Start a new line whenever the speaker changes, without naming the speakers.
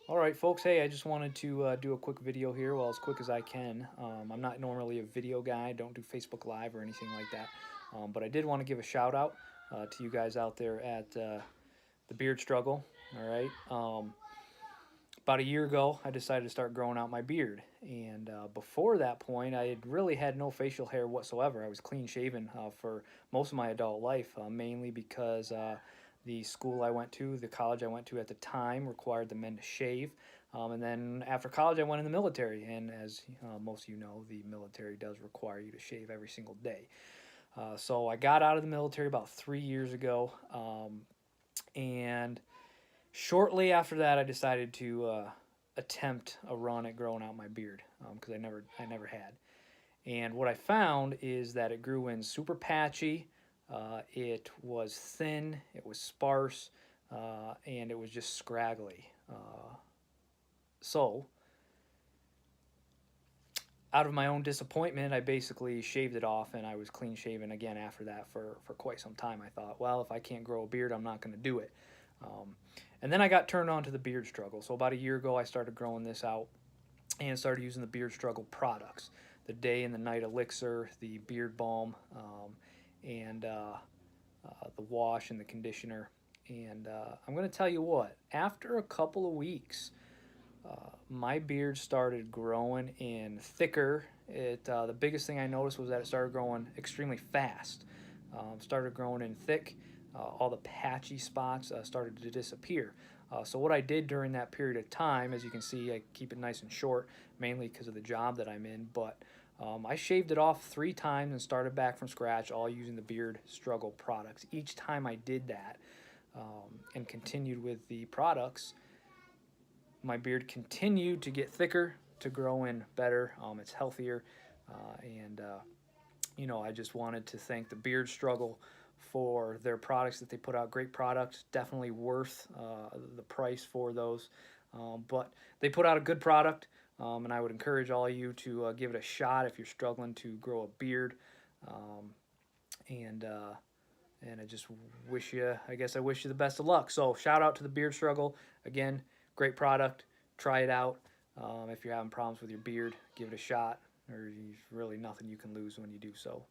All right, folks. Hey, I just wanted to do a quick video here, well, as quick as I can. I'm not normally a video guy, don't do Facebook Live or anything like that. But I did want to give a shout out to you guys out there at the Beard Struggle. All right. About a year ago, I decided to start growing out my beard. And before that point, I had really had no facial hair whatsoever. I was clean shaven for most of my adult life, mainly because the school I went to, the college I went to at the time, required the men to shave. And then after college, I went in the military. And as most of you know, the military does require you to shave every single day. So I got out of the military about 3 years ago. And shortly after that, I decided to attempt a run at growing out my beard because I never had. And what I found is that it grew in super patchy. It was thin, it was sparse, and it was just scraggly. So, out of my own disappointment, I basically shaved it off, and I was clean shaven again after that for quite some time. I thought, well, if I can't grow a beard, I'm not going to do it. Um, and then I got turned on to the beard struggle. So about a year ago, I started growing this out and started using the beard struggle products, the day and the night elixir, the beard balm, and the wash and the conditioner. And I'm going to tell you what, after a couple of weeks, my beard started growing in thicker. The biggest thing I noticed was that it started growing extremely fast. Started growing in thick. All the patchy spots started to disappear. So what I did during that period of time, as you can see, I keep it nice and short, mainly because of the job that I'm in. But I shaved it off 3 times and started back from scratch, all using the Beard Struggle products. Each time I did that and continued with the products, my beard continued to get thicker, to grow in better. It's healthier, and I just wanted to thank the Beard Struggle for their products that they put out. Great products, definitely worth the price for those. But they put out a good product, and I would encourage all of you to give it a shot if you're struggling to grow a beard. Um, and uh, and I just wish you, I guess I wish you the best of luck. So shout out to the Beard Struggle. Again, great product. Try it out. If you're having problems with your beard, give it a shot. There's really nothing you can lose when you do so.